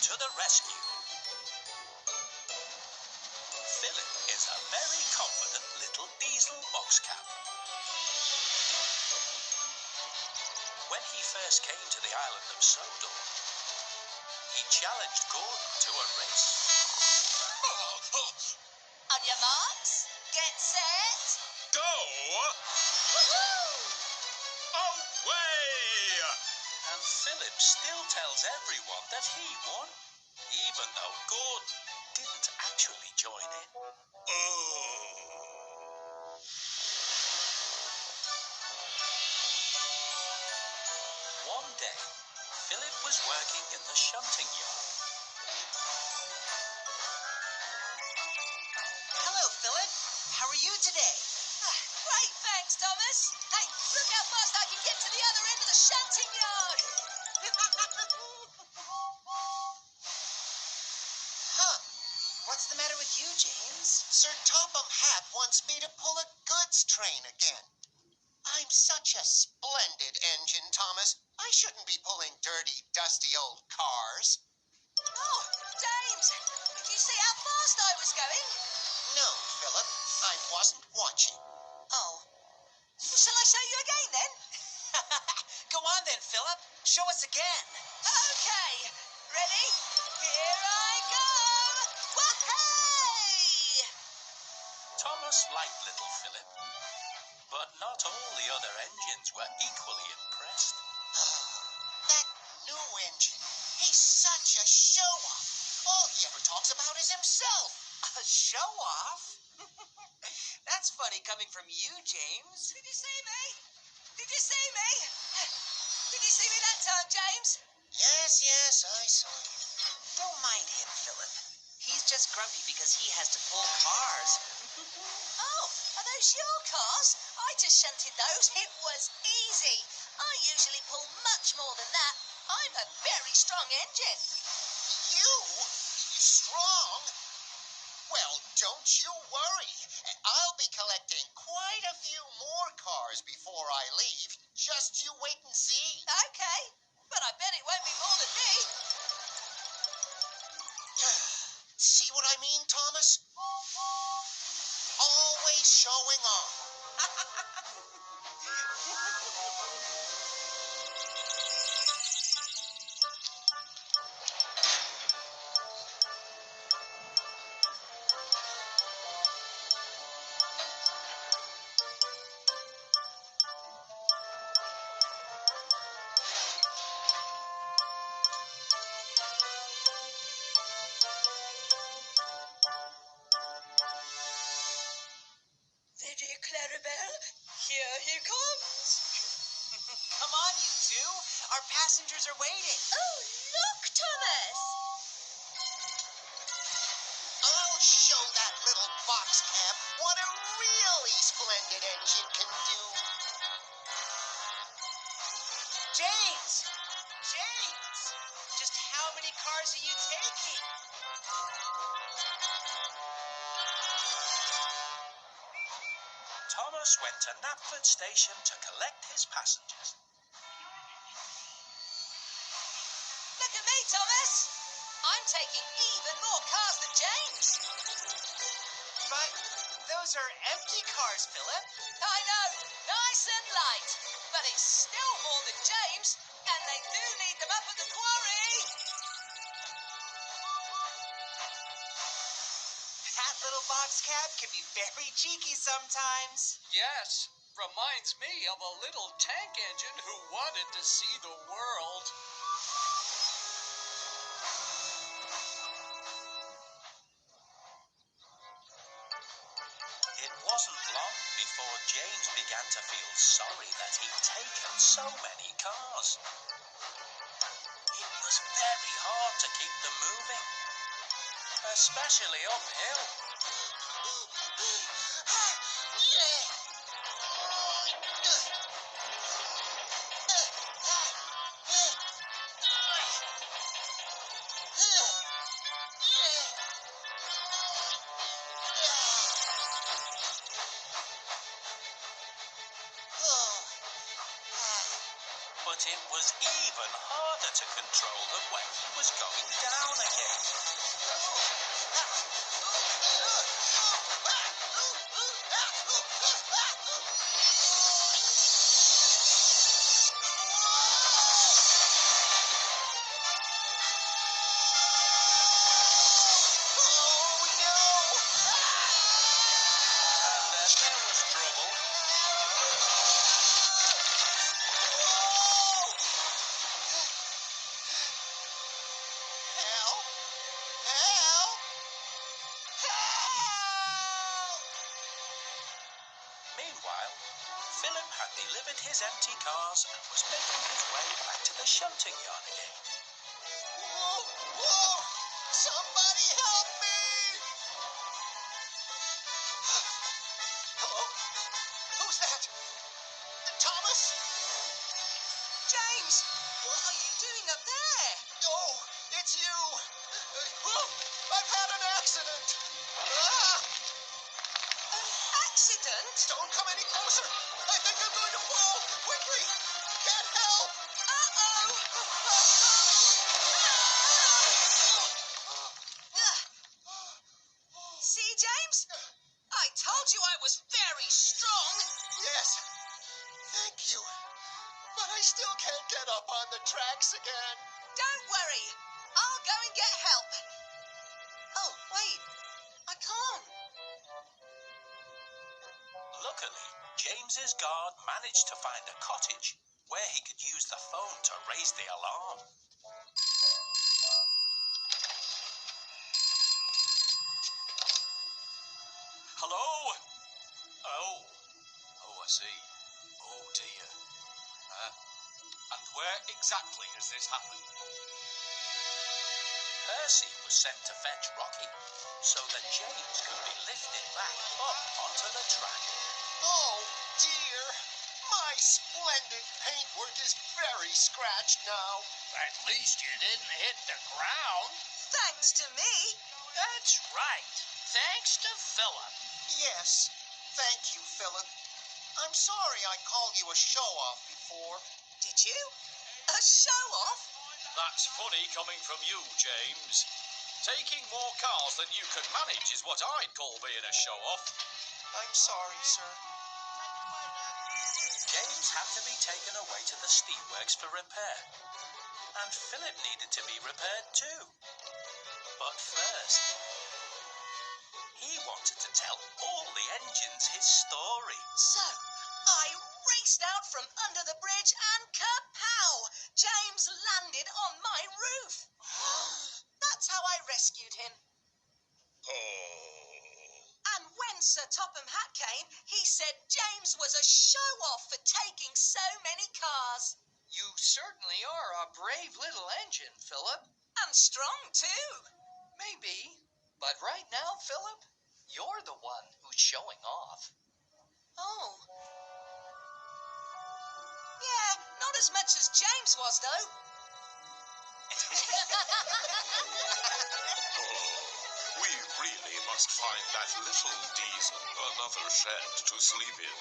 to the rescue. Phillip is a very confident little diesel box cab. When he first came to the island of Sodor, he challenged Gordon to a race. On your marks, get set, Go! woohoo! Away! And Phillip still tells everyone that he won, even though Gordon didn't actually join in. One day, Phillip was working in the shunting yard. Hello, Phillip. How are you today? Great, thanks, Thomas. Hey, look how fast I can get to the other end of the shunting yard. Huh. What's the matter with you, James? Sir Topham Hatt wants me to pull a goods train again. I'm such a splendid engine, Thomas. I shouldn't be pulling dirty, dusty old cars. Oh, James, did you see how fast I was going? No, Philip, I wasn't watching. Oh. Well, shall I show you again, then? Go on then, Phillip. Show us again. Okay, ready? Here I go! Wahey! Thomas liked little Phillip, but not all the other engines were equally impressed. That new engine, he's such a show-off. All he ever talks about is himself. A show-off? That's funny coming from you, James. Did you see me? Did you see me? Did you see me that time, James? Yes, I saw you. Don't mind him, Phillip. He's just grumpy because he has to pull cars. Oh, are those your cars? I just shunted those. It was easy. I usually pull much more than that. I'm a very strong engine. You? Strong? Well, don't you worry. I'll be collecting quite a few more cars before I leave. Just you wait and see. Okay, but I bet it won't be more than me. See what I mean, Thomas? Always showing off. Lady Clarabelle, here he comes. Come on, you two. Our passengers are waiting. Oh, look, Thomas. I'll show that little box cab what a really splendid engine can do. James! James! Just how many cars are you taking? Thomas went to Knapford Station to collect his passengers. Look at me, Thomas. I'm taking even more cars than James. But those are empty cars, Phillip. I know, nice and light. But it's still more than James, and they do need them up at the quarry. That little box cab can be very cheeky sometimes. Yes, reminds me of a little tank engine who wanted to see the world. It wasn't long before James began to feel sorry that he'd taken so many cars. It was very hard to keep them moving, especially uphill. But it was even harder to control them when he was going down again. And then there was trouble. Help! Help! Help! Meanwhile, Philip had delivered his empty cars and was making his way back to the shunting yard again. Whoa! Whoa! Somebody help me! Hello? Who's that? Thomas? James, what are you doing up there? Oh, it's you! I've had an accident! Ah! An accident? Don't come any closer! I think I'm going to fall! Quickly! Get help! Uh-oh! See, James? I told you I was very strong. Yes, thank you. But I still can't get up on the tracks again. Don't worry. I'll go and get help. Oh, wait. I can't. Luckily, James's guard managed to find a cottage where he could use the phone to raise the alarm. Hello? Oh, I see. Oh, dear. And where exactly has this happened? Percy was sent to fetch Rocky so that James could be lifted back up onto the track. Oh, dear. My splendid paintwork is very scratched now. At least you didn't hit the ground. Thanks to me. That's right. Thanks to Phillip. Yes, thank you, Philip. I'm sorry I called you a show-off before. Did you? A show-off? That's funny coming from you, James. Taking more cars than you can manage is what I'd call being a show-off. I'm sorry, sir. James had to be taken away to the steelworks for repair. And Philip needed to be repaired too. But first, he wanted to tell all the engines his story. So, I raced out from under the bridge and kapow! James landed on my roof. That's how I rescued him. And when Sir Topham Hatt came, he said James was a show-off for taking so many cars. You certainly are a brave little engine, Philip. And strong, too. Maybe. But right now, Philip, you're the one who's showing off. Oh. Yeah, not as much as James was, though. We really must find that little diesel another shed to sleep in.